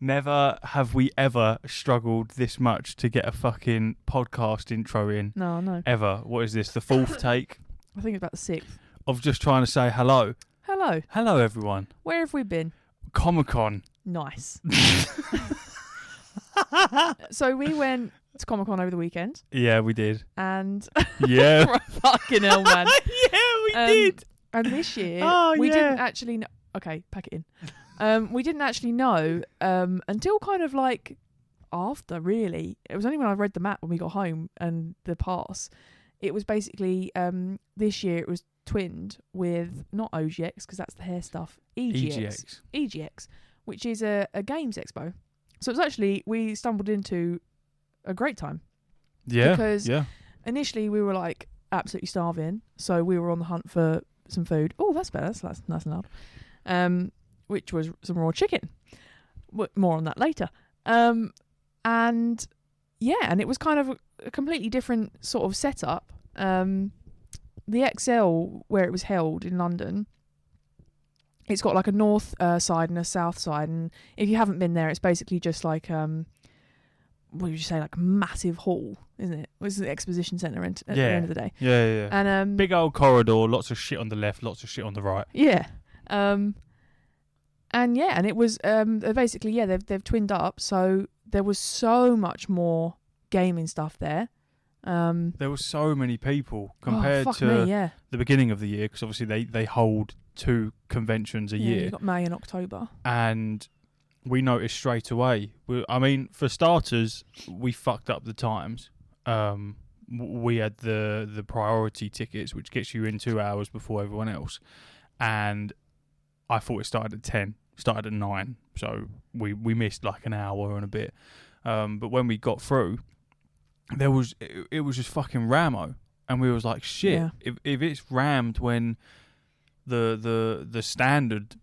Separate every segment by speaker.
Speaker 1: Never have we ever struggled this much to get a fucking podcast intro in.
Speaker 2: No.
Speaker 1: Ever. What is this? The fourth take
Speaker 2: I think it's about the 6th.
Speaker 1: of just trying to say hello.
Speaker 2: Hello.
Speaker 1: Hello, everyone.
Speaker 2: Where have we been?
Speaker 1: Comic-Con.
Speaker 2: Nice. So we went to Comic-Con over the weekend.
Speaker 1: Yeah, we did.
Speaker 2: And...
Speaker 1: Yeah.
Speaker 2: Fucking hell, man.
Speaker 1: Yeah, we did.
Speaker 2: And this year,
Speaker 1: Oh,
Speaker 2: didn't actually know... Okay, pack it in. We didn't actually know until kind of like after, really. It was only when I read the map when we got home and the pass. It was basically, this year it was twinned with, not OGX, because that's the hair stuff, EGX, which is a games expo. So it was actually, we stumbled into a great time.
Speaker 1: Yeah.
Speaker 2: Because initially we were like absolutely starving. So we were on the hunt for some food. Oh, that's better. That's nice and loud. Which was some raw chicken. More on that later. And it was kind of a completely different sort of setup. The XL, where it was held in London, it's got like a north side and a south side. And if you haven't been there, it's basically just like, what would you say, like a massive hall, isn't it? It's the exposition centre at the end of the day.
Speaker 1: Yeah.
Speaker 2: And
Speaker 1: big old corridor, lots of shit on the left, lots of shit on the right.
Speaker 2: Yeah. And it was basically they've twinned up, so there was so much more gaming stuff there.
Speaker 1: There were so many people compared to the beginning of the year, because obviously they hold 2 conventions a year.
Speaker 2: You got May and October,
Speaker 1: and we noticed straight away. For starters, we fucked up the times. We had the priority tickets, which gets you in 2 hours before everyone else, and I thought it started at 10, started at 9, so we missed like an hour and a bit. But when we got through, it was just fucking rammo, and we was like, shit. Yeah. If it's rammed when the standard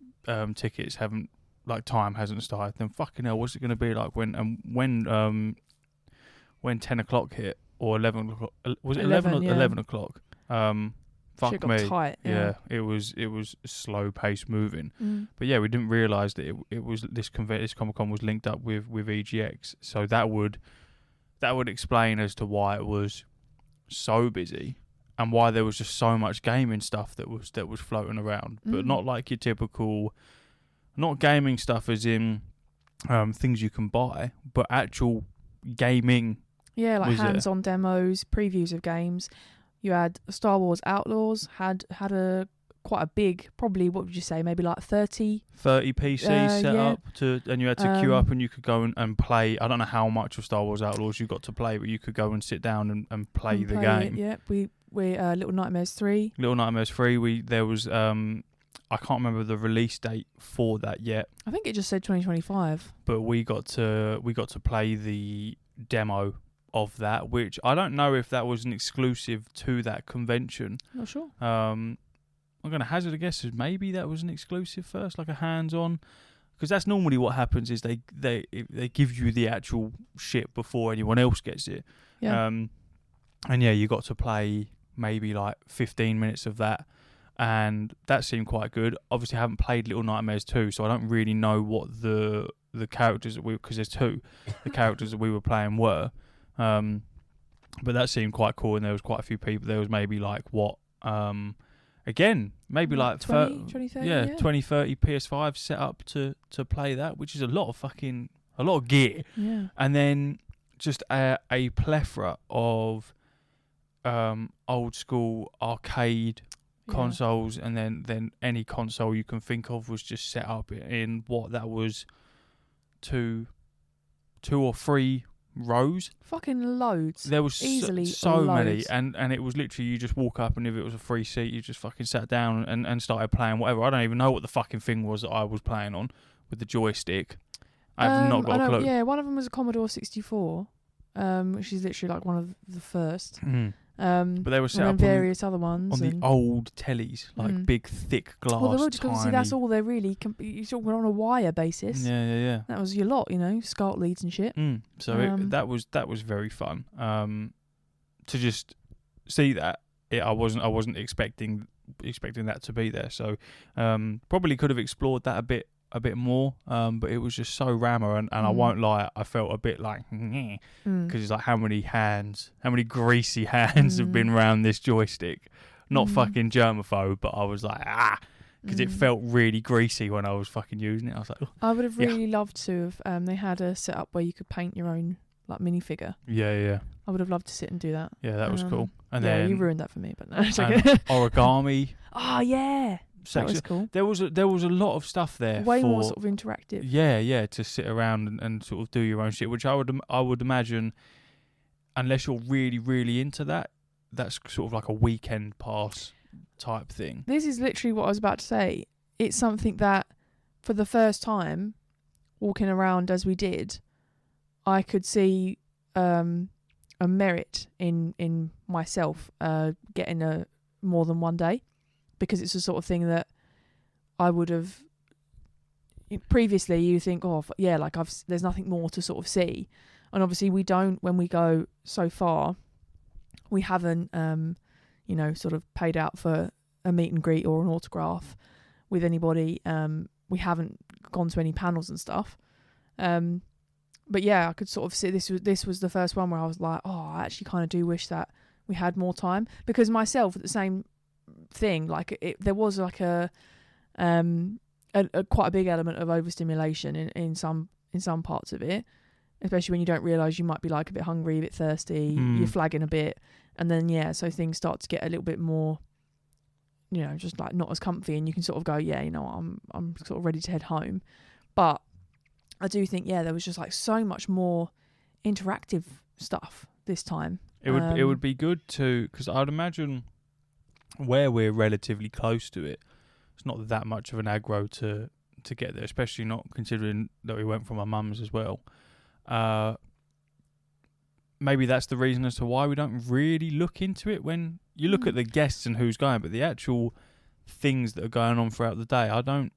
Speaker 1: tickets haven't, like, time hasn't started, then fucking hell, what's it going to be like when 10 o'clock hit, or 11 o'clock? Was it 11 or 11 o'clock? Fuck me.
Speaker 2: Tight,
Speaker 1: yeah, it was slow pace moving. But yeah, we didn't realise that it was this Comic-Con was linked up with EGX, so that would explain as to why it was so busy and why there was just so much gaming stuff that was floating around, but not like your typical, not gaming stuff as in things you can buy, but actual gaming. Yeah, like
Speaker 2: hands-on demos, previews of games. You had Star Wars Outlaws, had quite a big, probably, what would you say, maybe like 30
Speaker 1: PCs set up, and you had to queue up, and you could go and play. I don't know how much of Star Wars Outlaws you got to play, but you could go and sit down and play the game.
Speaker 2: Yeah, we Little Nightmares 3.
Speaker 1: There was I can't remember the release date for that yet.
Speaker 2: I think it just said 2025.
Speaker 1: But we got to play the demo of that, which I don't know if that was an exclusive to that convention.
Speaker 2: Not sure.
Speaker 1: I'm going to hazard a guess as maybe that was an exclusive first, like a hands-on, because that's normally what happens is they give you the actual shit before anyone else gets it.
Speaker 2: Yeah.
Speaker 1: And yeah, you got to play maybe like 15 minutes of that, and that seemed quite good. Obviously, I haven't played Little Nightmares 2, so I don't really know what the characters that because there's 2, the characters that we were playing were. But that seemed quite cool, and there was quite a few people. There was maybe like again, maybe like
Speaker 2: 20, 30,
Speaker 1: 20, 30 PS5 set up to play that, which is a lot of gear.
Speaker 2: Yeah.
Speaker 1: And then just a plethora of old school arcade consoles, and then any console you can think of was just set up in what that was 2 or 3 rows.
Speaker 2: Fucking loads.
Speaker 1: There was
Speaker 2: easily
Speaker 1: so many,
Speaker 2: loads.
Speaker 1: and it was literally you just walk up, and if it was a free seat, you just fucking sat down and started playing whatever. I don't even know what the fucking thing was that I was playing on with the joystick. I have not got a clue.
Speaker 2: Yeah, one of them was a Commodore 64, which is literally like one of the first.
Speaker 1: But they were set up
Speaker 2: various other ones
Speaker 1: on the old tellies, like big, thick glass. Well, they were, because
Speaker 2: obviously that's all they're really. You sort of went on a wire basis.
Speaker 1: Yeah.
Speaker 2: That was your lot, SCART leads and shit.
Speaker 1: So that was very fun. To just see that, I wasn't expecting that to be there. So probably could have explored that a bit a bit more, but it was just so rammer, and I won't lie, I felt a bit like because it's like how many greasy hands have been around this joystick. Not fucking germaphobe, but I was like because it felt really greasy when I was fucking using it. I was like,
Speaker 2: I would have really loved to have. They had a setup where you could paint your own like minifigure.
Speaker 1: Yeah.
Speaker 2: I would have loved to sit and do that.
Speaker 1: Yeah, that was cool. And
Speaker 2: yeah,
Speaker 1: then
Speaker 2: you ruined that for me, but no.
Speaker 1: Origami.
Speaker 2: Oh yeah,
Speaker 1: section.
Speaker 2: That was cool.
Speaker 1: There was a lot of stuff there.
Speaker 2: Way
Speaker 1: for,
Speaker 2: more sort of interactive.
Speaker 1: Yeah, to sit around and sort of do your own shit, which I would imagine, unless you're really, really into that, that's sort of like a weekend pass type thing.
Speaker 2: This is literally what I was about to say. It's something that, for the first time, walking around as we did, I could see a merit in myself getting a more than one day, because it's the sort of thing that I would have previously. You think, like there's nothing more to sort of see, and obviously we don't. When we go so far, we haven't sort of paid out for a meet and greet or an autograph with anybody. We haven't gone to any panels and stuff. But yeah, I could sort of see this was the first one where I was like, I actually kind of do wish that we had more time, because myself at the same thing, like there was like a quite a big element of overstimulation in some parts of it, especially when you don't realise you might be like a bit hungry, a bit thirsty, you're flagging a bit, and then so things start to get a little bit more, just like not as comfy, and you can sort of go, I'm sort of ready to head home. But I do think, there was just like so much more interactive stuff this time.
Speaker 1: It would be good to, because I'd imagine where we're relatively close to it, it's not that much of an aggro to get there, especially not considering that we went from our mums as well. Maybe that's the reason as to why we don't really look into it when you look at the guests and who's going, but the actual things that are going on throughout the day, I don't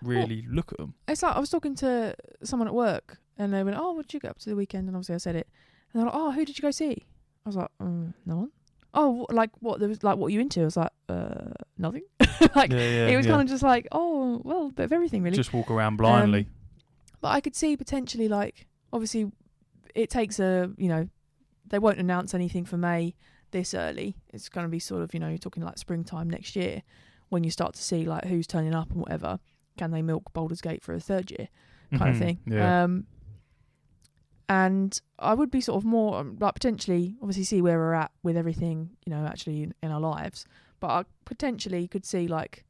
Speaker 1: really look at them.
Speaker 2: It's like I was talking to someone at work and they went, what did you get up to the weekend? And obviously I said it, and they're like, who did you go see? I was like, no one. Like what? There was like, what are you into? I was like, nothing. It was kind of just like, well, a bit of everything really.
Speaker 1: Just walk around blindly.
Speaker 2: But I could see potentially, like, obviously it takes they won't announce anything for May this early. It's going to be sort of, you're talking like springtime next year when you start to see like who's turning up and whatever. Can they milk Baldur's Gate for a third year kind of thing?
Speaker 1: Yeah.
Speaker 2: And I would be sort of more like potentially, obviously, see where we're at with everything, actually in our lives. But I potentially could see like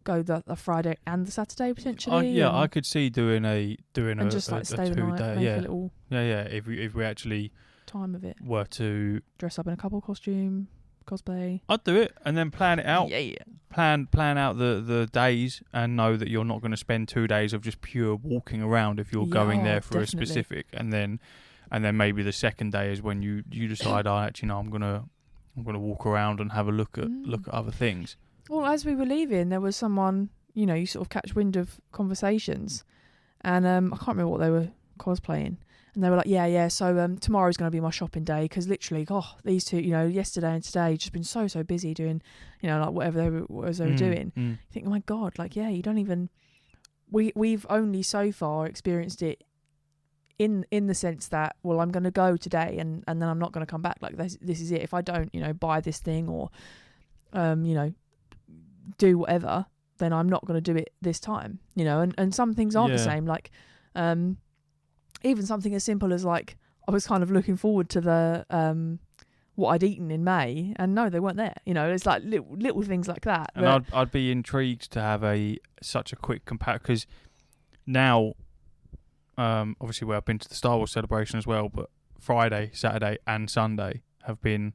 Speaker 2: go the Friday and the Saturday potentially.
Speaker 1: I could see doing a
Speaker 2: just like stay the night, make a little
Speaker 1: If we actually
Speaker 2: time of it
Speaker 1: were to
Speaker 2: dress up in a couple costume, cosplay.
Speaker 1: I'd do it and then plan it out.
Speaker 2: Yeah.
Speaker 1: Plan out the days and know that you're not going to spend 2 days of just pure walking around if you're going there for
Speaker 2: definitely.
Speaker 1: a specific, and then maybe the second day is when you decide, actually no, I'm gonna walk around and have a look at other things.
Speaker 2: Well, as we were leaving, there was someone, you sort of catch wind of conversations, and I can't remember what they were cosplaying. And they were like, so tomorrow's going to be my shopping day, because literally, these two, yesterday and today, just been so busy doing, like whatever they were doing. You think, oh my God, like, you don't even, we've only so far experienced it in the sense that, well, I'm going to go today and then I'm not going to come back. Like, this is it. If I don't, buy this thing or, do whatever, then I'm not going to do it this time, and some things aren't the same. Like, even something as simple as like, I was kind of looking forward to the what I'd eaten in May, and no, they weren't there. It's like little things like that.
Speaker 1: And I'd be intrigued to have such a quick comparison, because now, obviously, I've been to the Star Wars celebration as well, but Friday, Saturday, and Sunday have been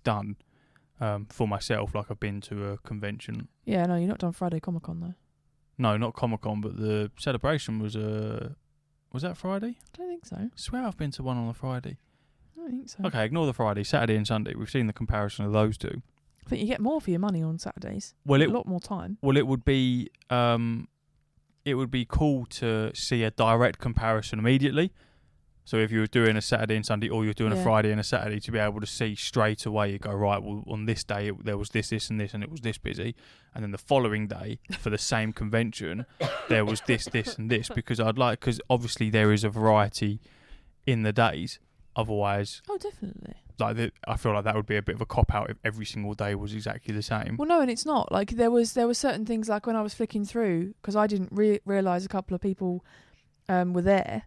Speaker 1: done for myself. Like, I've been to a convention.
Speaker 2: Yeah, no, you're not done Friday Comic-Con though.
Speaker 1: No, not Comic-Con, but the celebration was Was that Friday?
Speaker 2: I don't think so.
Speaker 1: I swear I've been to one on a Friday.
Speaker 2: I don't think so.
Speaker 1: Okay, ignore the Friday. Saturday and Sunday. We've seen the comparison of those two.
Speaker 2: I think you get more for your money on Saturdays.
Speaker 1: Well,
Speaker 2: a lot more time.
Speaker 1: Well, it would be cool to see a direct comparison immediately, So if you were doing a Saturday and Sunday, or you're doing a
Speaker 2: Yeah.
Speaker 1: Friday and a Saturday, to be able to see straight away, you go, right, well, on this day there was this, and this, and it was this busy, and then the following day for the same convention, there was this, and this, because obviously there is a variety in the days. Otherwise,
Speaker 2: Oh, definitely.
Speaker 1: I feel like that would be a bit of a cop out if every single day was exactly the same.
Speaker 2: Well, no, and it's not. Like there were certain things, like when I was flicking through, because I didn't realise a couple of people were there.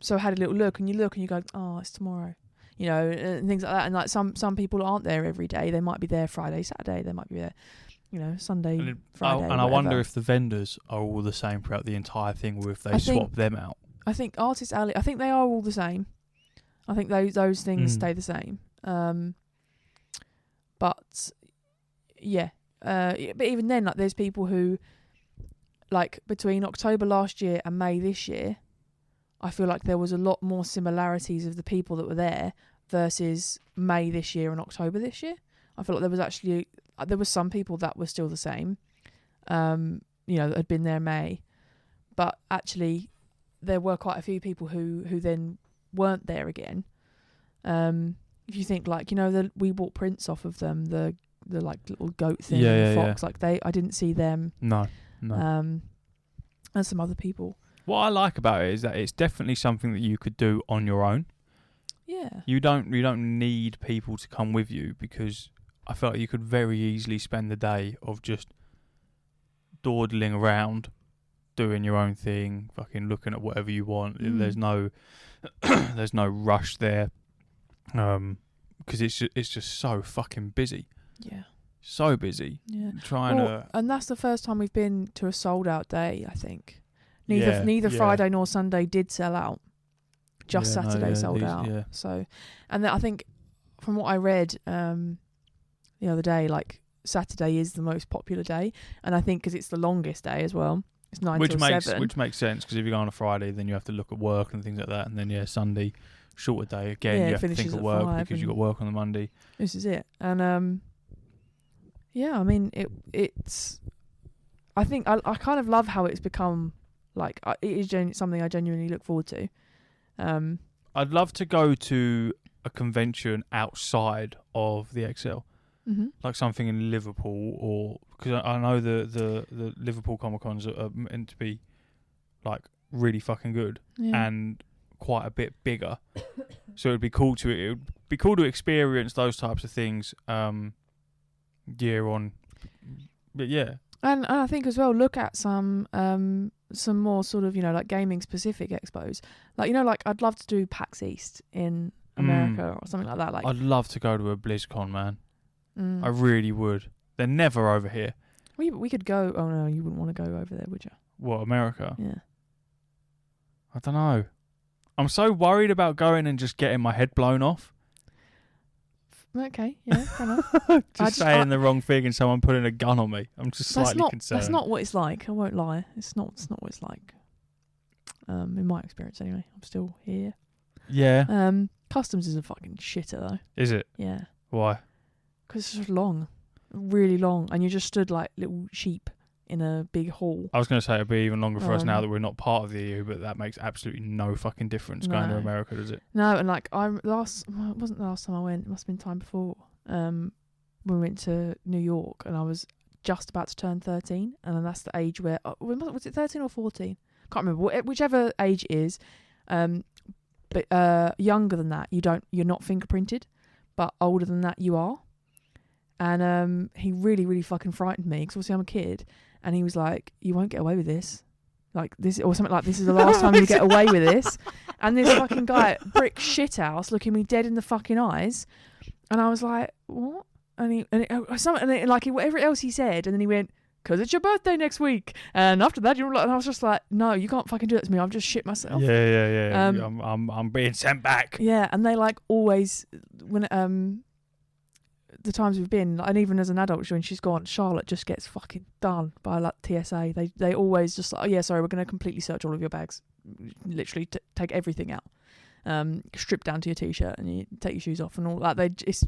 Speaker 2: So I had a little look, and you look and you go, oh, it's tomorrow, and things like that. And like some people aren't there every day. They might be there Friday, Saturday. They might be there, Sunday, Friday.
Speaker 1: And I wonder if the vendors are all the same throughout the entire thing, or if they swap them out.
Speaker 2: I think Artist Alley, I think they are all the same. I think those things stay the same. But yeah, but even then, like there's people who, like between October last year and May this year, I feel like there was a lot more similarities of the people that were there versus May this year and October this year. I feel like there was some people that were still the same, that had been there May, but actually there were quite a few people who then weren't there again. If you think like, we bought prints off of them, the like little goat thing, and the fox, like I didn't see them.
Speaker 1: No.
Speaker 2: And some other people.
Speaker 1: What I like about it is that it's definitely something that you could do on your own.
Speaker 2: Yeah.
Speaker 1: You don't need people to come with you, because I felt like you could very easily spend the day of just dawdling around, doing your own thing, fucking looking at whatever you want. There's no rush there, because it's just so fucking busy.
Speaker 2: Yeah.
Speaker 1: So busy.
Speaker 2: Yeah. And that's the first time we've been to a sold out day, I think. Neither Friday nor Sunday did sell out. Just Saturday sold out. Yeah. So, and then I think from what I read the other day, like Saturday is the most popular day, and I think because it's the longest day as well. It's 9 till 7.
Speaker 1: Which makes sense, because if you go on a Friday, then you have to look at work and things like that, and then Sunday, shorter day again. You have to think of work because you got work on the Monday.
Speaker 2: This is it, and I mean it's. I think I kind of love how it's become. Like it is something I genuinely look forward to.
Speaker 1: I'd love to go to a convention outside of the XL, like something in Liverpool, or because I know the Liverpool Comic Cons are meant to be like really fucking good and quite a bit bigger. So it'd be cool to experience those types of things year on. But yeah.
Speaker 2: And I think as well, look at some more sort of, like gaming specific expos. Like, like I'd love to do PAX East in America or something like that. Like,
Speaker 1: I'd love to go to a BlizzCon, man. I really would. They're never over here.
Speaker 2: We could go. Oh no, you wouldn't want to go over there, would you?
Speaker 1: What, America?
Speaker 2: Yeah.
Speaker 1: I don't know. I'm so worried about going and just getting my head blown off.
Speaker 2: Okay, yeah, fair enough.
Speaker 1: saying the wrong thing and someone putting a gun on me. I'm just slightly concerned.
Speaker 2: That's not what it's like. I won't lie. It's not what it's like. In my experience, anyway. I'm still here.
Speaker 1: Yeah.
Speaker 2: Customs is a fucking shitter though.
Speaker 1: Is it?
Speaker 2: Yeah.
Speaker 1: Why?
Speaker 2: Because it's just long, really long, and you just stood like little sheep in a big hall.
Speaker 1: I was going to say it'd be even longer for us now that we're not part of the EU, but that makes absolutely no fucking difference going to America, does it?
Speaker 2: No, and like it wasn't the last time I went. It must have been time before. When we went to New York, and I was just about to turn 13, and then that's the age where was it 13 or 14? Can't remember. Whichever age it is, but younger than that, you're not fingerprinted, but older than that, you are. And he really, really fucking frightened me, because obviously I'm a kid. And he was like, "You won't get away with this, like this, or something like this is the last time you get away with this." And this fucking guy, brick shithouse, looking me dead in the fucking eyes, and I was like, "What?" And whatever else he said, and then he went, "'Cause it's your birthday next week," and after that, and I was just like, "No, you can't fucking do that to me. I've just shit myself."
Speaker 1: Yeah. I'm being sent back.
Speaker 2: Yeah, and they like always when the times we've been, and even as an adult, when she's gone, Charlotte just gets fucking done by like TSA. They always just like, "Oh yeah, sorry, we're going to completely search all of your bags, literally take everything out, strip down to your t-shirt, and you take your shoes off and all that." They just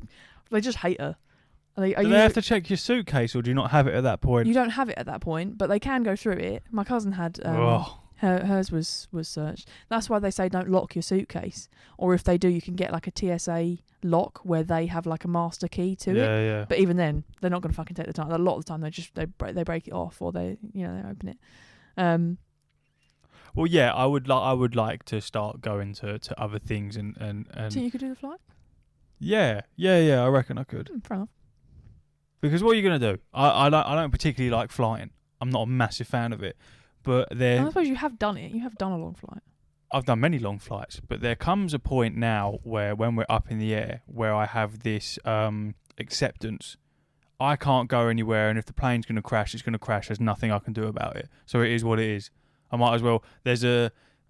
Speaker 2: hate her.
Speaker 1: Do they have to check your suitcase, or do you not have it at that point?
Speaker 2: You don't have it at that point, but they can go through it. My cousin had Hers was searched. That's why they say don't lock your suitcase. Or if they do, you can get like a TSA lock where they have like a master key to it.
Speaker 1: Yeah.
Speaker 2: But even then, they're not going to fucking take the time. A lot of the time, they break it off or they open it.
Speaker 1: Well, yeah, I would like to start going to other things and.
Speaker 2: So you could do the flight?
Speaker 1: Yeah. I reckon I could.
Speaker 2: Fair enough.
Speaker 1: Because what are you gonna do? I don't particularly like flying. I'm not a massive fan of it. But
Speaker 2: I suppose you have done it. You have done a long flight.
Speaker 1: I've done many long flights, but there comes a point now where when we're up in the air, where I have this acceptance. I can't go anywhere, and if the plane's going to crash, it's going to crash. There's nothing I can do about it. So it is what it is. I might as well. There's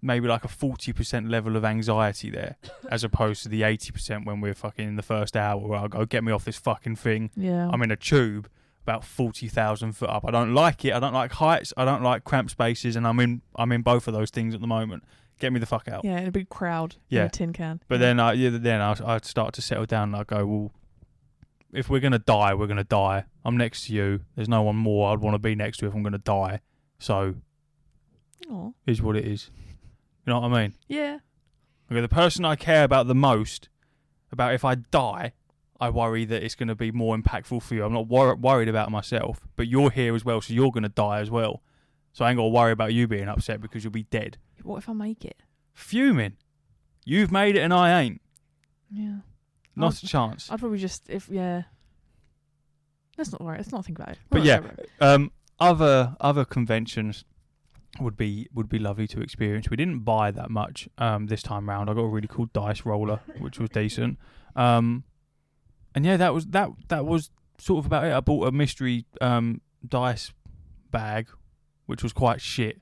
Speaker 1: maybe like a 40% level of anxiety there, as opposed to the 80% when we're fucking in the first hour where I'll go, get me off this fucking thing.
Speaker 2: Yeah.
Speaker 1: I'm in a tube about 40,000 foot up. I don't like it. I don't like heights. I don't like cramped spaces, and I'm in both of those things at the moment. Get me the fuck out.
Speaker 2: Yeah, in a big crowd.
Speaker 1: Yeah.
Speaker 2: In a tin can.
Speaker 1: But then I'd start to settle down and I'd go, well, if we're going to die, we're going to die. I'm next to you. There's no one more I'd want to be next to if I'm going to die. So, is what it is. You know what I mean?
Speaker 2: Yeah.
Speaker 1: Okay, the person I care about the most, about if I die, I worry that it's going to be more impactful for you. I'm not worried about myself, but you're here as well, so you're going to die as well. So I ain't got to worry about you being upset because you'll be dead.
Speaker 2: What if I make it?
Speaker 1: Fuming. You've made it and I ain't.
Speaker 2: Yeah.
Speaker 1: Not a chance.
Speaker 2: I'd probably just, Let's not worry. Let's not think about it.
Speaker 1: But other conventions would be lovely to experience. We didn't buy that much this time round. I got a really cool dice roller, which was decent. And yeah, that was sort of about it. I bought a mystery dice bag, which was quite shit,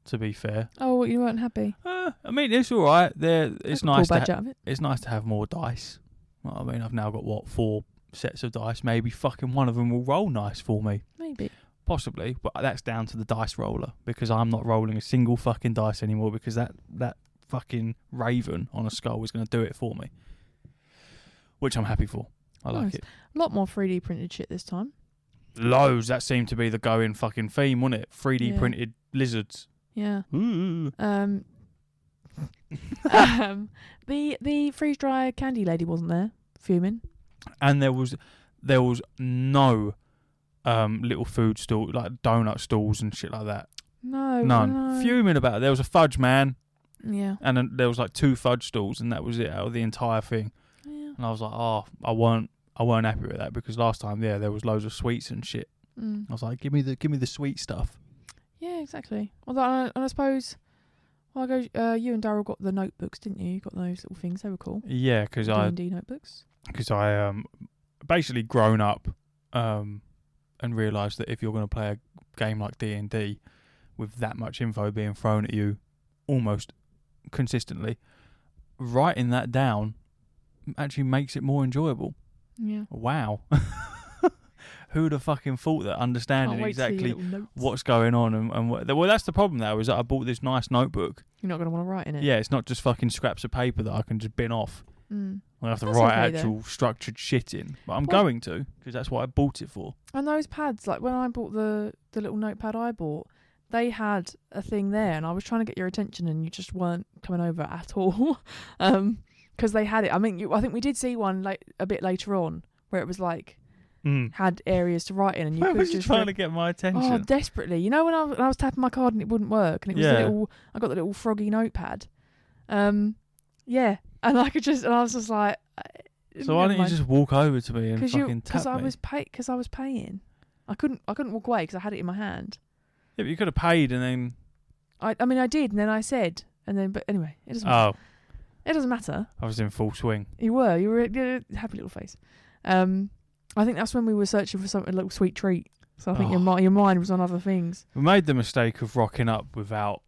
Speaker 1: to be fair.
Speaker 2: Oh, you weren't happy?
Speaker 1: I mean, it's all right. It's nice.
Speaker 2: Cool badge out of it.
Speaker 1: It's nice to have more dice. Well, I mean, I've now got 4 sets of dice. Maybe fucking one of them will roll nice for me.
Speaker 2: Maybe.
Speaker 1: Possibly, but that's down to the dice roller because I'm not rolling a single fucking dice anymore because that fucking raven on a skull is going to do it for me, which I'm happy for. I like it.
Speaker 2: A lot more 3D printed shit this time.
Speaker 1: Loads. That seemed to be the going fucking theme, wasn't it? 3D printed lizards.
Speaker 2: Yeah.
Speaker 1: Ooh.
Speaker 2: The freeze dry candy lady wasn't there, fuming.
Speaker 1: And there was no little food stall like donut stalls and shit like that.
Speaker 2: No,
Speaker 1: none.
Speaker 2: No.
Speaker 1: Fuming about it. There was a fudge man.
Speaker 2: Yeah.
Speaker 1: And then there was like 2 fudge stalls, and that was it out of the entire thing.
Speaker 2: Yeah.
Speaker 1: And I was like, I weren't happy with that because last time there was loads of sweets and shit. I was like, give me the sweet stuff.
Speaker 2: Yeah, exactly. Although I suppose, you and Daryl got the notebooks, didn't you? You got those little things. They were cool.
Speaker 1: Yeah, because
Speaker 2: D&D notebooks.
Speaker 1: Because I basically grown up and realised that if you're going to play a game like D&D with that much info being thrown at you almost consistently, writing that down actually makes it more enjoyable.
Speaker 2: Yeah.
Speaker 1: Wow. Who'd have fucking thought that understanding exactly what's going on and what... Well, that's the problem now, is that I bought this nice notebook.
Speaker 2: You're not going to want to write in it.
Speaker 1: Yeah, it's not just fucking scraps of paper that I can just bin off. I have to
Speaker 2: That's
Speaker 1: write
Speaker 2: okay,
Speaker 1: actual structured shit in. But I'm going to, because that's what I bought it for.
Speaker 2: And those pads, like when I bought the little notepad I bought, they had a thing there, and I was trying to get your attention, and you just weren't coming over at all. Because they had it. I mean, I think we did see one a bit later on where it was like had areas to write in, and you
Speaker 1: I
Speaker 2: could
Speaker 1: was
Speaker 2: just
Speaker 1: trying to get my attention.
Speaker 2: Oh, desperately! You know when I was tapping my card and it wouldn't work, and it was I got the little froggy notepad. Yeah, and I was just like.
Speaker 1: So why don't you just walk over to me and fucking tap me?
Speaker 2: Because I was paying. I couldn't walk away because I had it in my hand.
Speaker 1: Yeah, but you could have paid and then.
Speaker 2: I mean, I did, and then I said, and then, but anyway, it doesn't.
Speaker 1: Oh.
Speaker 2: It doesn't matter.
Speaker 1: I was in full swing.
Speaker 2: You were a happy little face. I think that's when we were searching for something, a little sweet treat. So I think your mind was on other things.
Speaker 1: We made the mistake of rocking up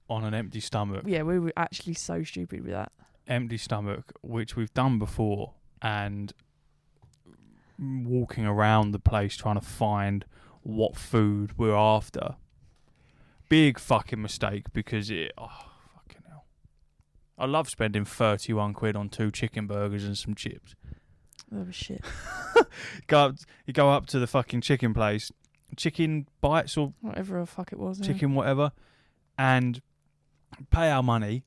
Speaker 1: on an empty stomach.
Speaker 2: Yeah, we were actually so stupid with that.
Speaker 1: Empty stomach, which we've done before, and walking around the place trying to find what food we're after. Big fucking mistake because fucking hell. I love spending 31 quid on 2 chicken burgers and some chips.
Speaker 2: Oh shit.
Speaker 1: You go up to the fucking chicken place, chicken bites or
Speaker 2: whatever the fuck it was.
Speaker 1: Chicken whatever. And pay our money,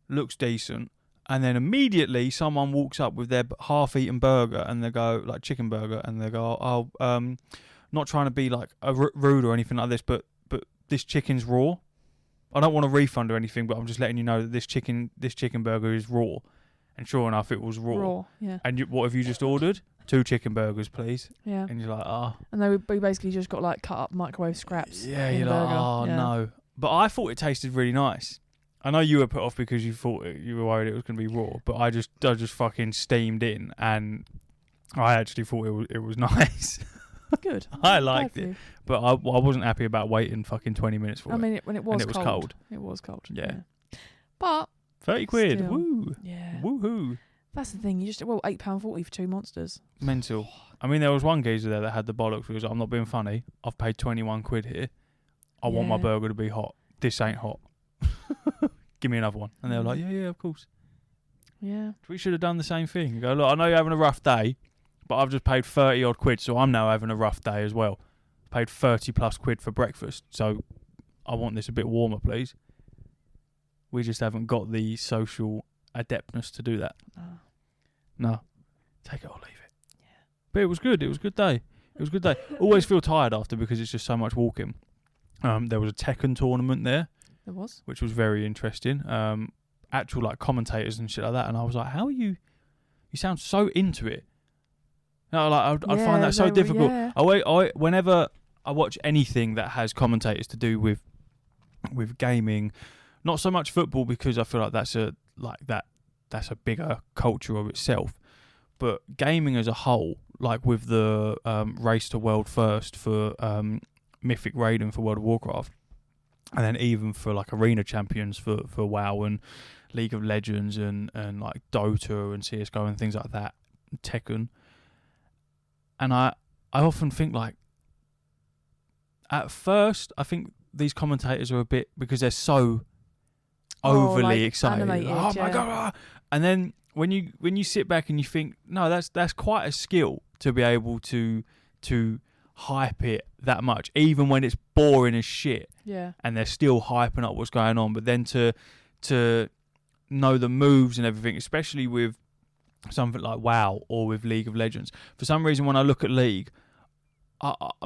Speaker 1: looks decent, and then immediately someone walks up with their half-eaten burger and they go, like chicken burger, and they go, not trying to be like rude or anything like this, but this chicken's raw. I don't want a refund or anything, but I'm just letting you know that this chicken burger is raw. And sure enough, it was raw.
Speaker 2: Raw, yeah.
Speaker 1: And what have you just ordered? 2 chicken burgers, please.
Speaker 2: Yeah.
Speaker 1: And you're like, oh.
Speaker 2: And we basically just got like cut up microwave scraps.
Speaker 1: Yeah,
Speaker 2: in
Speaker 1: you're
Speaker 2: the
Speaker 1: like,
Speaker 2: burger.
Speaker 1: oh
Speaker 2: Yeah.
Speaker 1: no. But I thought it tasted really nice. I know you were put off because you thought you were worried it was going to be raw, but I just fucking steamed in, and I actually thought it was nice.
Speaker 2: Good.
Speaker 1: I liked it, but I wasn't happy about waiting fucking 20 minutes for it.
Speaker 2: I mean, when it was
Speaker 1: cold.
Speaker 2: It was cold.
Speaker 1: Yeah.
Speaker 2: But
Speaker 1: 30 quid.
Speaker 2: still,
Speaker 1: Woo.
Speaker 2: yeah.
Speaker 1: Woohoo.
Speaker 2: That's the thing. You just £8.40 for 2 monsters.
Speaker 1: Mental. I mean, there was one geezer there that had the bollocks because I'm not being funny. I've paid 21 quid here. I want my
Speaker 2: Yeah.
Speaker 1: burger to be hot. This ain't hot. Give me another one. And they were like, yeah, of course.
Speaker 2: Yeah.
Speaker 1: We should have done the same thing. You go, look, I know you're having a rough day, but I've just paid 30 odd quid, so I'm now having a rough day as well. Paid 30 plus quid for breakfast, so I want this a bit warmer, please. We just haven't got the social adeptness to do that. No. Take it or leave it.
Speaker 2: Yeah.
Speaker 1: But it was good. It was a good day. Always feel tired after because it's just so much walking. There was a Tekken tournament there.
Speaker 2: There was.
Speaker 1: Which was very interesting. Actual like commentators and shit like that, and I was like, "How are you? You sound so into it." I'd find that so difficult.
Speaker 2: Yeah.
Speaker 1: Whenever I watch anything that has commentators to do with gaming, not so much football because I feel like that's a bigger culture of itself, but gaming as a whole, like with the race to world first for Mythic Raiden for World of Warcraft. And then even for like arena champions for WoW and League of Legends and like Dota and CSGO and things like that, Tekken. And I often think like, at first I think these commentators are a bit, because they're so overly excited.
Speaker 2: Animated,
Speaker 1: oh my god! And then when you sit back and you think, no, that's quite a skill to be able to hype it that much, even when it's boring as shit.
Speaker 2: Yeah.
Speaker 1: And they're still hyping up what's going on. But then to know the moves and everything, especially with something like WoW or with League of Legends. For some reason, when I look at League,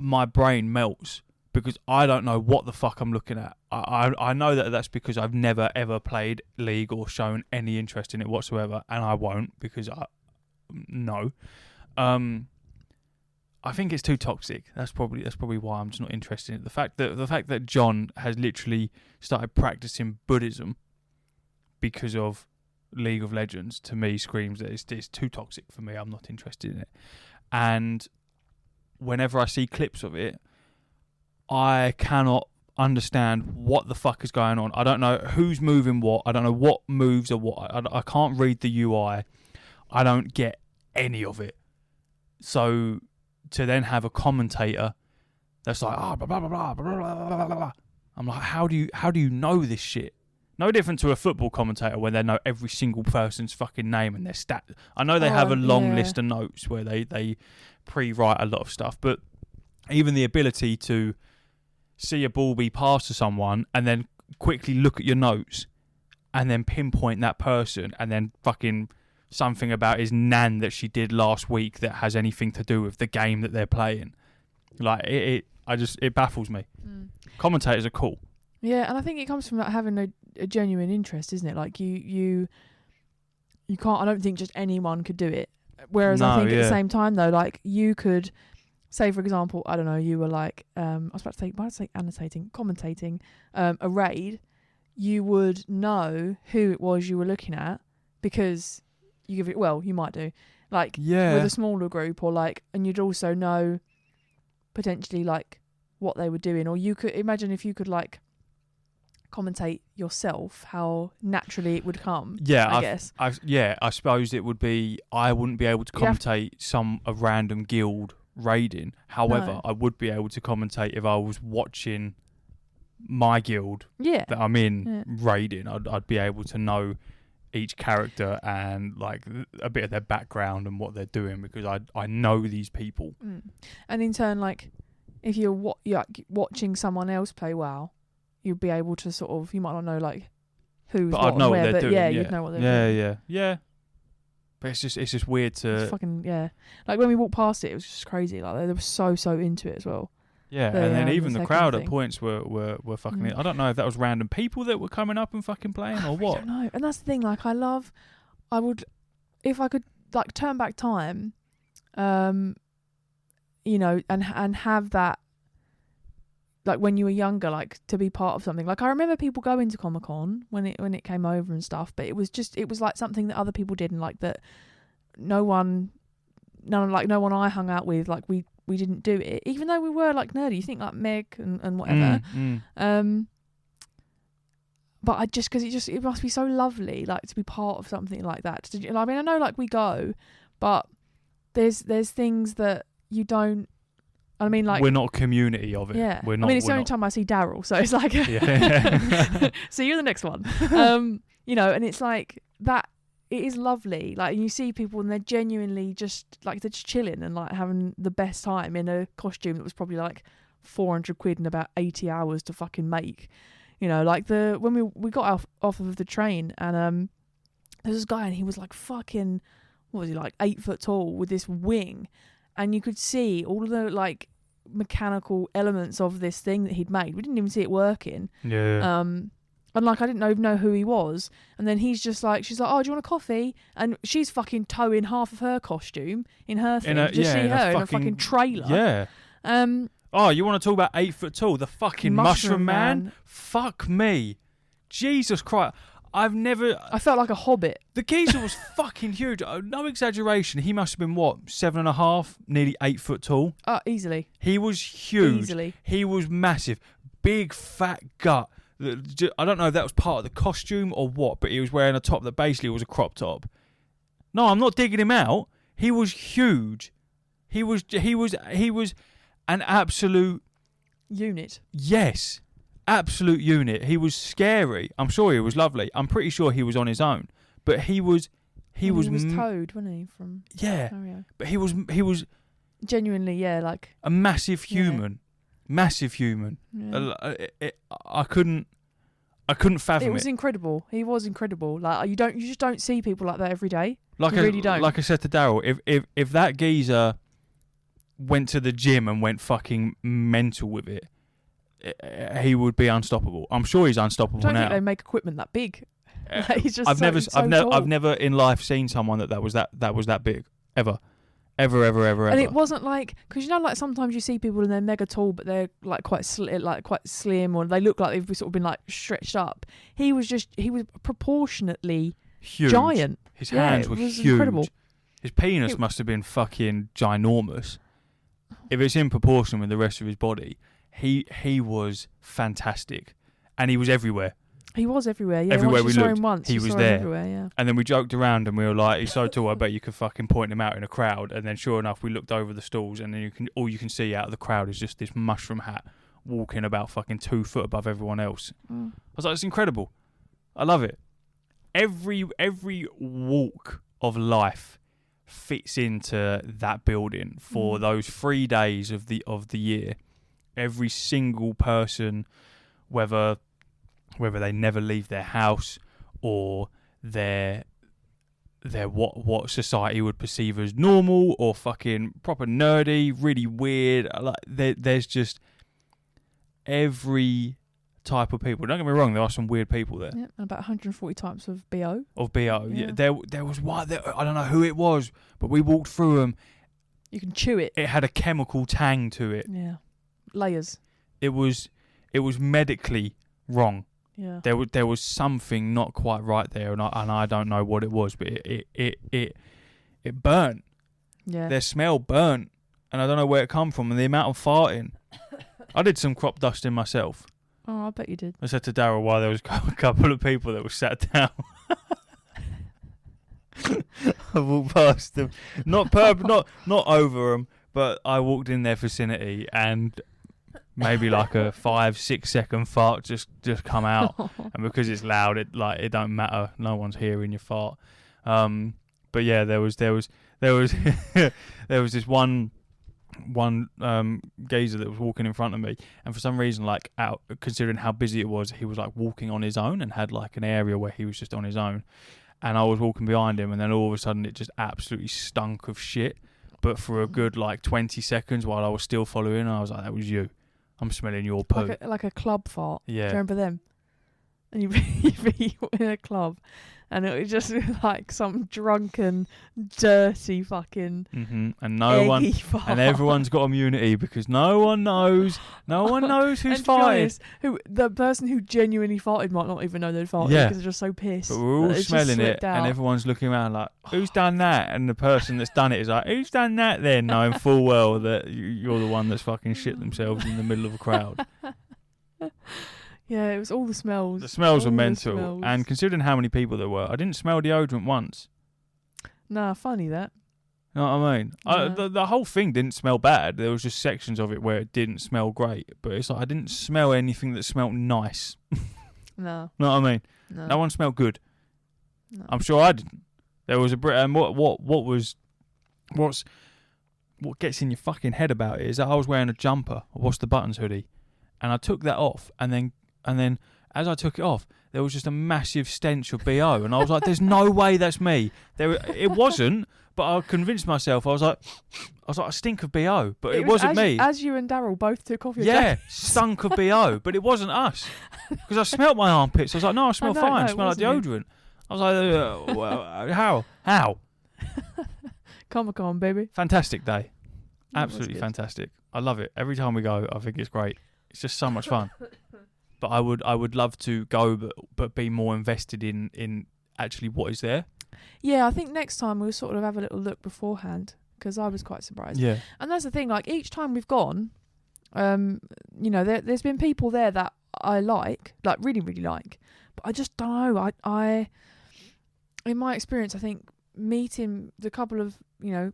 Speaker 1: my brain melts because I don't know what the fuck I'm looking at. I know that's because I've never ever played League or shown any interest in it whatsoever, and I won't because no. I think it's too toxic. That's probably why I'm just not interested in it. The fact that John has literally started practicing Buddhism because of League of Legends, to me screams that it's too toxic for me. I'm not interested in it. And whenever I see clips of it, I cannot understand what the fuck is going on. I don't know who's moving what. I don't know what moves are what. I can't read the UI. I don't get any of it. So to then have a commentator that's like, blah, blah, blah, blah, blah, blah, blah. I'm like, how do you know this shit? No different to a football commentator when they know every single person's fucking name and their stat. I know they have a long list of notes where they pre-write a lot of stuff, but even the ability to see a ball be passed to someone and then quickly look at your notes and then pinpoint that person and then fucking something about his nan that she did last week that has anything to do with the game that they're playing. Like it baffles me. Commentators are cool.
Speaker 2: Yeah, and I think it comes from like having a genuine interest, isn't it? Like you can't. I don't think just anyone could do it. Whereas I think at the same time though, like you could say, for example, I don't know, you were like, I was about to say, why did I say commentating a raid. You would know who it was you were looking at because you give it. Well, you might do like with a smaller group or like, and you'd also know potentially like what they were doing, or you could imagine if you could like commentate yourself, how naturally it would come. I guess. I suppose it would be. I wouldn't be able to commentate a random guild raiding. However, I would be able to commentate if I was watching my guild that I'm in raiding. I'd be able to know each character and like a bit of their background and what they're doing because I know these people. And in turn, like if you're watching someone else play WoW, you'd be able to sort of, you might not know like who's
Speaker 1: But
Speaker 2: what
Speaker 1: I'd know
Speaker 2: and
Speaker 1: what
Speaker 2: where,
Speaker 1: they're
Speaker 2: but
Speaker 1: doing.
Speaker 2: yeah, you'd know what they're doing.
Speaker 1: Yeah. But it's just weird to.
Speaker 2: It's fucking Like when we walked past it was just crazy. Like they were so into it as well.
Speaker 1: Yeah,
Speaker 2: The,
Speaker 1: and then even
Speaker 2: the
Speaker 1: the
Speaker 2: second
Speaker 1: crowd at
Speaker 2: thing.
Speaker 1: points were fucking. I don't know if that was random people that were coming up and fucking playing or
Speaker 2: I
Speaker 1: what.
Speaker 2: don't know. And that's the thing. Like I would, if I could like turn back time, you know, and have that. Like when you were younger, like to be part of something. Like I remember people going to Comic-Con when it came over and stuff, but it was like something that other people did, and like that no one I hung out with, like we didn't do it, even though we were like nerdy. You think like Meg and whatever. But I just because it must be so lovely, like to be part of something like that. I mean, I know like we go, but there's things that you don't. I mean, like
Speaker 1: we're not a community of it.
Speaker 2: Yeah,
Speaker 1: we're not.
Speaker 2: I mean, it's the
Speaker 1: we're
Speaker 2: only
Speaker 1: not.
Speaker 2: time I see Daryl, so it's like,
Speaker 1: Yeah.
Speaker 2: see you the next one. You know, and it's like that. It is lovely. Like you see people and they're genuinely just like they're just chilling and like having the best time in a costume that was probably like 400 quid and about 80 hours to fucking make. You know, like when we got off of the train and there was this guy and he was like fucking, what was he, like 8 foot tall with this wing, and you could see all of the like mechanical elements of this thing that he'd made. We didn't even see it working.
Speaker 1: Yeah.
Speaker 2: And like I didn't even know who he was. And then she's like, oh, do you want a coffee? And she's fucking towing half of her costume in her thing. Just see her in a fucking trailer.
Speaker 1: Yeah. Oh, you want to talk about 8 foot tall? The fucking mushroom man? Fuck me. Jesus Christ. I
Speaker 2: felt like a hobbit.
Speaker 1: The geezer was fucking huge. No exaggeration. He must have been, what, 7.5, nearly 8 foot tall?
Speaker 2: Easily.
Speaker 1: He was huge.
Speaker 2: Easily.
Speaker 1: He was massive. Big, fat gut. I don't know if that was part of the costume or what, but he was wearing a top that basically was a crop top. No, I'm not digging him out. He was huge. He was an absolute
Speaker 2: unit.
Speaker 1: Yes. Absolute unit. He was scary. I'm sure he was lovely. I'm pretty sure he was on his own, but he was
Speaker 2: Toad, wasn't he? From
Speaker 1: Mario. But he was
Speaker 2: genuinely, yeah, like
Speaker 1: a massive human. Yeah. Massive human. Yeah. I couldn't fathom it.
Speaker 2: It was incredible. He was incredible. Like you just don't see people like that every day.
Speaker 1: Like
Speaker 2: you really don't.
Speaker 1: Like I said to Daryl, if that geezer went to the gym and went fucking mental with it, he would be unstoppable. I'm sure he's unstoppable now.
Speaker 2: I don't think they make equipment that big. Like, he's just
Speaker 1: I've never in life seen someone that was that big ever.
Speaker 2: And it wasn't like, because you know, like sometimes you see people and they're mega tall, but they're like quite slim, or they look like they've sort of been like stretched up. He was proportionately
Speaker 1: huge.
Speaker 2: Giant.
Speaker 1: His hands were huge. Incredible. His penis must have been fucking ginormous. If it's in proportion with the rest of his body, he was fantastic, and he was everywhere.
Speaker 2: He was everywhere, yeah.
Speaker 1: Everywhere
Speaker 2: once
Speaker 1: we
Speaker 2: you
Speaker 1: looked,
Speaker 2: saw him once,
Speaker 1: he
Speaker 2: you
Speaker 1: was
Speaker 2: saw
Speaker 1: there.
Speaker 2: Him everywhere, yeah.
Speaker 1: And then we joked around and we were like, he's so tall, I bet you could fucking point him out in a crowd. And then sure enough, we looked over the stalls and then all you can see out of the crowd is just this mushroom hat walking about fucking 2 foot above everyone else. I was like, it's incredible. I love it. Every walk of life fits into that building for those 3 days of the year. Every single person, whether they never leave their house or they're what society would perceive as normal or fucking proper nerdy, really weird. Like there's just every type of people. Don't get me wrong, there are some weird people there.
Speaker 2: Yeah, and about 140 types of BO.
Speaker 1: Yeah. There was one. I don't know who it was, but we walked through them.
Speaker 2: You can chew it.
Speaker 1: It had a chemical tang to it.
Speaker 2: Yeah, layers.
Speaker 1: It was medically wrong.
Speaker 2: Yeah.
Speaker 1: There was something not quite right there, and I don't know what it was, but it burnt.
Speaker 2: Yeah.
Speaker 1: Their smell burnt, and I don't know where it come from, and the amount of farting. I did some crop dusting myself.
Speaker 2: Oh, I bet you did.
Speaker 1: I said to Daryl while there was a couple of people that were sat down. I walked past them, not over them, but I walked in their vicinity and. Maybe like a 5-6 second fart just come out, and because it's loud, it don't matter. No one's hearing your fart. But yeah, there was there was this one one geezer that was walking in front of me, and for some reason, like, out considering how busy it was, he was like walking on his own and had like an area where he was just on his own, and I was walking behind him, and then all of a sudden it just absolutely stunk of shit. But for a good like 20 seconds while I was still following, I was like, "That was you. I'm smelling your poo."
Speaker 2: Like a club fart.
Speaker 1: Yeah.
Speaker 2: Do you remember them? And you'd be in a club, and it was just like some drunken, dirty fucking
Speaker 1: And no one,
Speaker 2: fart.
Speaker 1: and everyone's got immunity because no one knows who's
Speaker 2: and to be
Speaker 1: farted.
Speaker 2: honest, the person who genuinely farted might not even know they'd farted because they're just so pissed.
Speaker 1: But we're all
Speaker 2: that it's just
Speaker 1: smelling it,
Speaker 2: slipped out.
Speaker 1: and everyone's looking around like, "Who's done that?" And the person that's done it is like, "Who's done that?" Then knowing full well that you're the one that's fucking shit themselves in the middle of a crowd.
Speaker 2: Yeah, it was all the smells.
Speaker 1: The smells
Speaker 2: All
Speaker 1: were
Speaker 2: the
Speaker 1: mental,
Speaker 2: smells.
Speaker 1: and considering how many people there were, I didn't smell deodorant once.
Speaker 2: Nah, funny that.
Speaker 1: You know what I mean?
Speaker 2: Yeah.
Speaker 1: The whole thing didn't smell bad. There was just sections of it where it didn't smell great, but it's like I didn't smell anything that smelled nice.
Speaker 2: No.
Speaker 1: You know what I mean?
Speaker 2: No.
Speaker 1: No one smelled good.
Speaker 2: No.
Speaker 1: I'm sure I didn't. There was a and what gets in your fucking head about it is that I was wearing a jumper, a wash the buttons hoodie, and I took that off, and then as I took it off, there was just a massive stench of BO, and I was like, "There's no way that's me." It wasn't, but I convinced myself. I was like, "I stink of BO," but it wasn't me.
Speaker 2: As you and Daryl both took off your
Speaker 1: Yeah,
Speaker 2: jacket.
Speaker 1: stunk of BO, but it wasn't us because I smelt my armpits. I was like, "No, I smell fine. I smell like deodorant." I was like, well, "How?"
Speaker 2: Comic-Con, baby.
Speaker 1: Fantastic day.
Speaker 2: That was
Speaker 1: Absolutely
Speaker 2: good.
Speaker 1: fantastic. I love it. Every time we go, I think it's great. It's just so much fun. But I would love to go, but be more invested in actually what is there.
Speaker 2: Yeah, I think next time we'll sort of have a little look beforehand because I was quite surprised.
Speaker 1: Yeah.
Speaker 2: And that's the thing. Like each time we've gone, there's been people there that I like really, really like, but I just don't know. I in my experience, I think meeting the couple of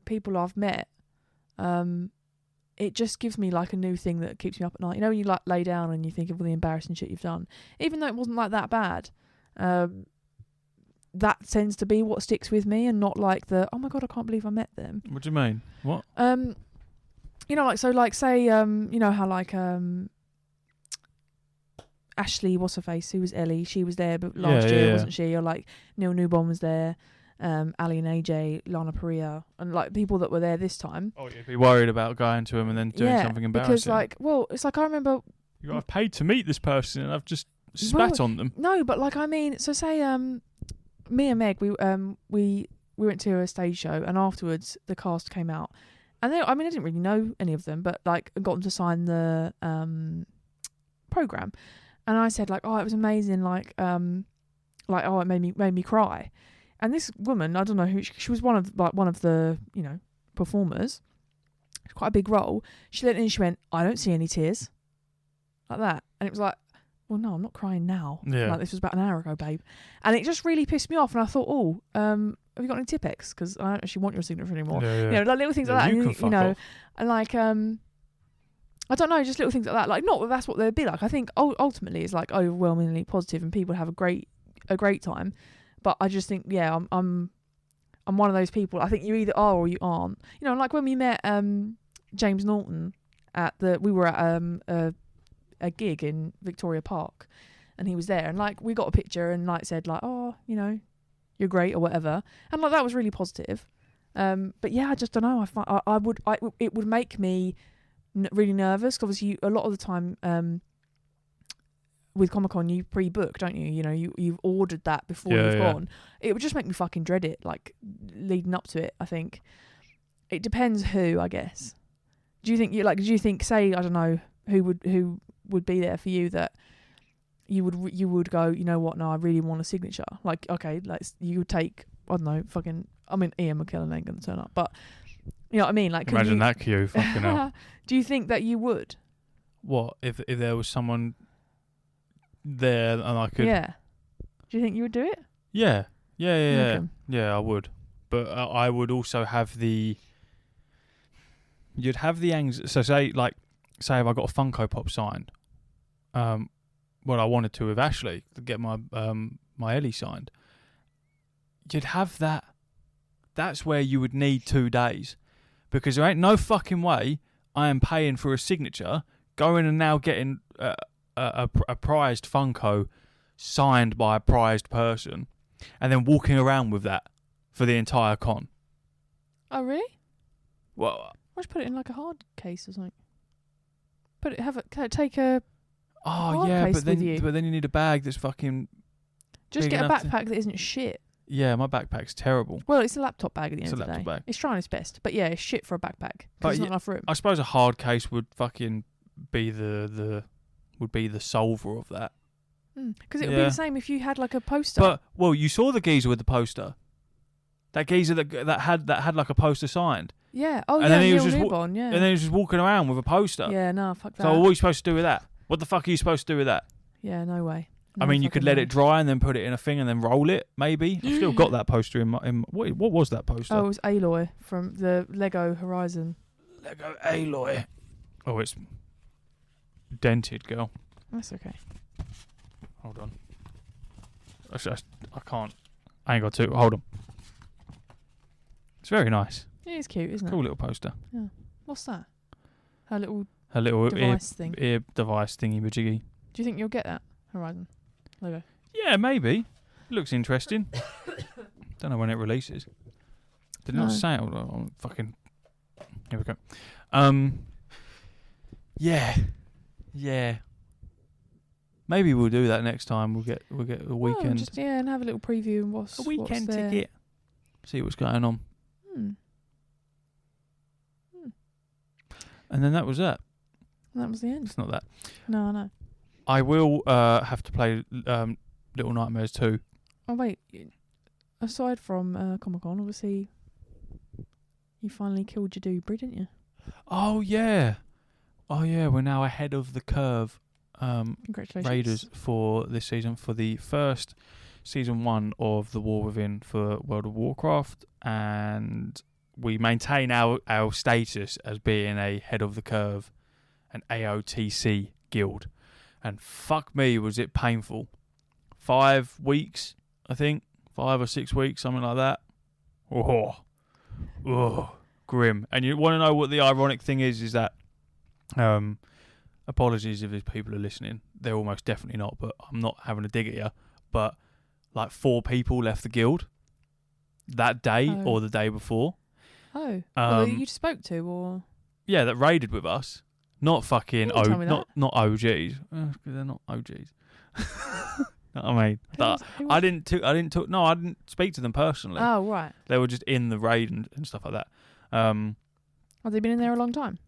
Speaker 2: people I've met, it just gives me like a new thing that keeps me up at night. You know, when you like lay down and you think of all the embarrassing shit you've done, even though it wasn't like that bad. That tends to be what sticks with me, and not like the "oh my god, I can't believe I met them."
Speaker 1: What do you mean? What?
Speaker 2: Say how like Ashley, what's her face, who was Ellie, she was there but last year, wasn't she? Or like Neil Newborn was there, Ali and AJ, Lana Perea, and like people that were there this time.
Speaker 1: Oh, you'd be worried about going to them and then doing something embarrassing.
Speaker 2: Because it's like I remember
Speaker 1: I've paid to meet this person and I've just spat on them.
Speaker 2: No, but like I mean, so say me and Meg, we went to a stage show, and afterwards the cast came out, and I didn't really know any of them, but like got them to sign the program, and I said like, "Oh, it was amazing," it made me cry, and this woman, I don't know who she was, one of the performers, quite a big role. She let in, she went, "I don't see any tears," like that, and it was like, well, no, I'm not crying now.
Speaker 1: Yeah.
Speaker 2: Like, this was about an hour ago, babe. And it just really pissed me off. And I thought, have you got any Tipex? Because I don't actually want your signature anymore.
Speaker 1: Yeah.
Speaker 2: Like little things like that.
Speaker 1: You can fuck off.
Speaker 2: And like, I don't know, just little things like that. Like, not that that's what they'd be like. I think ultimately it's like overwhelmingly positive and people have a great time. But I just think, yeah, I'm one of those people. I think you either are or you aren't. Like when we met James Norton we were at a gig in Victoria Park, and he was there, and like we got a picture and like said like, "Oh, you're great," or whatever, and like that was really positive. But yeah, I just don't know. It would make me really nervous, because obviously a lot of the time with Comic-Con you pre-book, don't you? You've ordered that before you've gone. It would just make me fucking dread it, like leading up to it. I think it depends who, I guess. Do you think say, I don't know, who would be there for you that you would go, you know what, no, I really want a signature. Like, okay, like you would take, I don't know, Ian McKellen ain't gonna turn up, but you know what I mean? Like,
Speaker 1: imagine that queue, fucking hell.
Speaker 2: Do you think that you would?
Speaker 1: What if there was someone there and I could?
Speaker 2: Yeah. Do you think you would do it?
Speaker 1: Yeah.
Speaker 2: Okay.
Speaker 1: Yeah, I would. But I would also have the. You'd have the anxiety. So say if I got a Funko Pop signed, I wanted to with Ashley to get my Ellie signed. You'd have that. That's where you would need 2 days, because there ain't no fucking way I am paying for a signature, going and now getting a prized Funko signed by a prized person, and then walking around with that for the entire con.
Speaker 2: Oh, really?
Speaker 1: Well,
Speaker 2: Why don't you put it in like a hard case or something? Take a hard case
Speaker 1: but then
Speaker 2: with you.
Speaker 1: you need a bag that's fucking.
Speaker 2: Just
Speaker 1: big
Speaker 2: get a
Speaker 1: enough to-
Speaker 2: backpack that isn't shit.
Speaker 1: Yeah, my backpack's terrible.
Speaker 2: Well, it's a laptop bag at the end
Speaker 1: It's
Speaker 2: of
Speaker 1: a
Speaker 2: the day.
Speaker 1: laptop bag.
Speaker 2: It's trying its best, but yeah, it's shit for a backpack
Speaker 1: But
Speaker 2: because there's not
Speaker 1: yeah,
Speaker 2: enough room.
Speaker 1: I suppose a hard case would fucking be the solver of that.
Speaker 2: Because it would be
Speaker 1: Yeah.
Speaker 2: the same if you had like a poster.
Speaker 1: But you saw the geezer with the poster. That geezer that had like a poster signed,
Speaker 2: yeah. Oh,
Speaker 1: and
Speaker 2: yeah.
Speaker 1: then he was
Speaker 2: Neil
Speaker 1: just
Speaker 2: Newborn, yeah.
Speaker 1: and then he was just walking around with a poster.
Speaker 2: Yeah, no, fuck that.
Speaker 1: So what are you supposed to do with that? What the fuck are you supposed to do with that?
Speaker 2: Yeah, no way.
Speaker 1: I
Speaker 2: No
Speaker 1: mean, you could
Speaker 2: fucking
Speaker 1: let
Speaker 2: way.
Speaker 1: it dry and then put it in a thing and then roll it. Maybe I've still got that poster in what was that poster?
Speaker 2: Oh, it was Aloy from the Lego Horizon.
Speaker 1: Lego Aloy. Oh, it's dented, girl.
Speaker 2: That's okay.
Speaker 1: Hold on. I can't. I ain't got to. Hold on. It's very nice.
Speaker 2: It is cute, isn't
Speaker 1: Cool
Speaker 2: it?
Speaker 1: little poster.
Speaker 2: What's that? Her little
Speaker 1: A little
Speaker 2: device thing.
Speaker 1: ear device thingy majiggy.
Speaker 2: Do you think you'll get that Horizon Lego?
Speaker 1: Yeah, maybe. Looks interesting. Don't know when it releases. Did it not
Speaker 2: No.
Speaker 1: say it? Oh, fucking. Here we go. Yeah. Maybe we'll do that next time. We'll get a weekend.
Speaker 2: And have a little preview and what's
Speaker 1: A weekend
Speaker 2: what's there.
Speaker 1: ticket. See what's going on.
Speaker 2: Hmm.
Speaker 1: And then that was that.
Speaker 2: That was the end.
Speaker 1: It's not that.
Speaker 2: No, I know.
Speaker 1: I will have to play Little Nightmares 2.
Speaker 2: Oh wait, aside from Comic-Con, obviously, you finally killed your Dewberry, didn't you?
Speaker 1: Oh yeah. We're now ahead of the curve.
Speaker 2: Congratulations.
Speaker 1: Raiders for this season, for the first season 1 of The War Within for World of Warcraft, and we maintain our status as being a head of the curve, an AOTC guild. And fuck me, was it painful. 5 weeks, I think. 5 or 6 weeks, something like that. Oh, grim. And you want to know what the ironic thing is that, apologies if there's people are listening. They're almost definitely not, but I'm not having a dig at you. But like 4 people left the guild that day or the day before.
Speaker 2: Oh, well, you spoke to or?
Speaker 1: Yeah, that raided with us. Not fucking
Speaker 2: You didn't tell me that.
Speaker 1: not OGs. They're not OGs. Know what I mean? I didn't speak to them personally.
Speaker 2: Oh, right.
Speaker 1: They were just in the raid and stuff like that.
Speaker 2: Have they been in there a long time?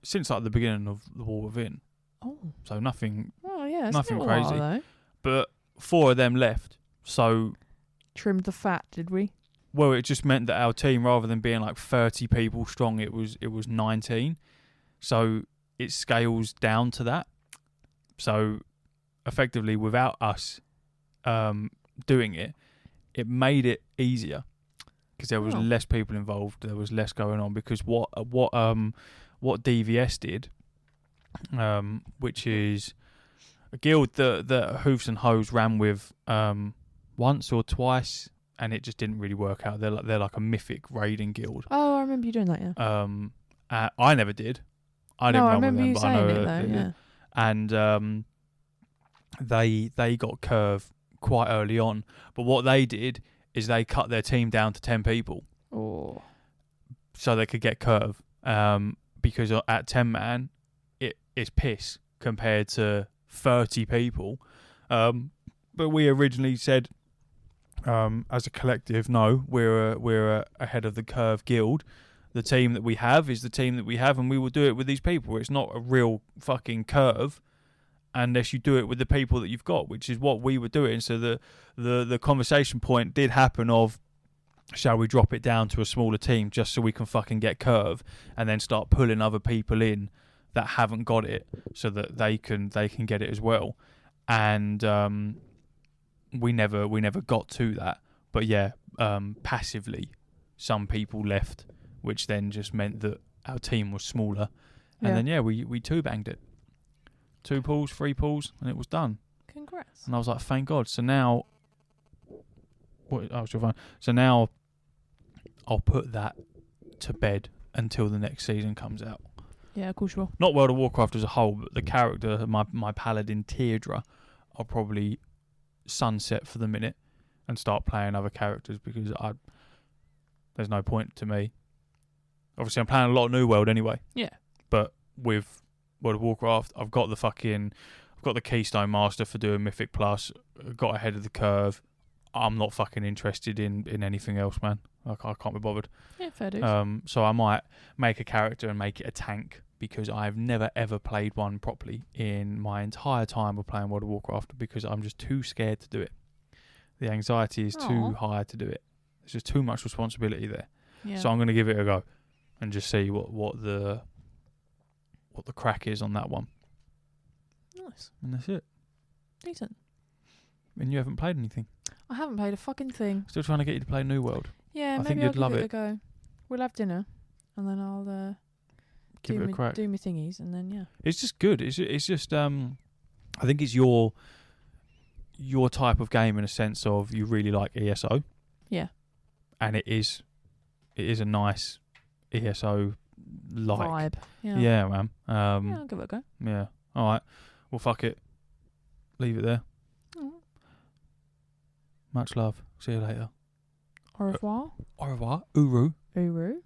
Speaker 1: Since like the beginning of the War Within.
Speaker 2: Oh.
Speaker 1: So nothing.
Speaker 2: Oh, yeah. It's
Speaker 1: Nothing
Speaker 2: been a while,
Speaker 1: crazy.
Speaker 2: though.
Speaker 1: But 4 of them left. So
Speaker 2: Trimmed the fat, did we?
Speaker 1: well, it just meant that our team, rather than being like 30 people strong, it was 19. So it scales down to that. So effectively, without us doing it, it made it easier because there was less people involved. There was less going on because what DVS did, which is a guild that Hoofs and Hoes ran with once or twice, and it just didn't really work out. They're like a mythic raiding guild.
Speaker 2: Oh, I remember you doing that, yeah.
Speaker 1: I never did. I didn't run
Speaker 2: remember
Speaker 1: with them,
Speaker 2: you
Speaker 1: but I
Speaker 2: saying
Speaker 1: know
Speaker 2: it,
Speaker 1: that
Speaker 2: though,
Speaker 1: they did. And they got curve quite early on. But what they did is they cut their team down to 10 people.
Speaker 2: Oh.
Speaker 1: So they could get curve. Because at 10 man, it's piss compared to 30 people. But we originally said, as a collective, no, we're a ahead of the curve guild. The team that we have is the team that we have, and we will do it with these people. It's not a real fucking curve unless you do it with the people that you've got, which is what we were doing. So the conversation point did happen of, shall we drop it down to a smaller team just so we can fucking get curve, and then start pulling other people in that haven't got it so that they can get it as well. And we never got to that. But yeah, passively, some people left, which then just meant that our team was smaller. And then, we 2-banged it. 2 pulls, 3 pulls, and it was done.
Speaker 2: Congrats.
Speaker 1: And I was like, thank God. So now... So now I'll put that to bed until the next season comes out.
Speaker 2: Yeah, of course you will.
Speaker 1: Not World of Warcraft as a whole, but the character, my paladin Teardra, I'll probably sunset for the minute and start playing other characters because there's no point to me. Obviously, I'm playing a lot of New World anyway.
Speaker 2: Yeah.
Speaker 1: But with World of Warcraft, I've got the Keystone Master for doing Mythic Plus. Got ahead of the curve. I'm not fucking interested in anything else, man. I can't be bothered.
Speaker 2: Yeah, fair dues.
Speaker 1: So I might make a character and make it a tank because I've never ever played one properly in my entire time of playing World of Warcraft because I'm just too scared to do it. The anxiety is too high to do it. There's just too much responsibility there.
Speaker 2: Yeah.
Speaker 1: So I'm going to give it a go and just see what the crack is on that one.
Speaker 2: Nice.
Speaker 1: And that's it.
Speaker 2: Decent.
Speaker 1: And you haven't played anything.
Speaker 2: I haven't played a fucking thing.
Speaker 1: Still trying to get you to play New World.
Speaker 2: Yeah,
Speaker 1: I think
Speaker 2: maybe
Speaker 1: you'd
Speaker 2: I'll give
Speaker 1: love
Speaker 2: it
Speaker 1: it.
Speaker 2: a go. We'll have dinner, and then I'll
Speaker 1: Give it a crack.
Speaker 2: do my thingies, and then yeah.
Speaker 1: It's just good. It's just I think it's your type of game in a sense of you really like ESO.
Speaker 2: Yeah.
Speaker 1: And it is a nice ESO like
Speaker 2: vibe. Yeah.
Speaker 1: Yeah, man.
Speaker 2: Yeah, I'll give it a go.
Speaker 1: Yeah. All right. Well, fuck it. Leave it there.
Speaker 2: Mm.
Speaker 1: Much love. See you later.
Speaker 2: Au revoir.
Speaker 1: Au revoir. Uru.
Speaker 2: Uru.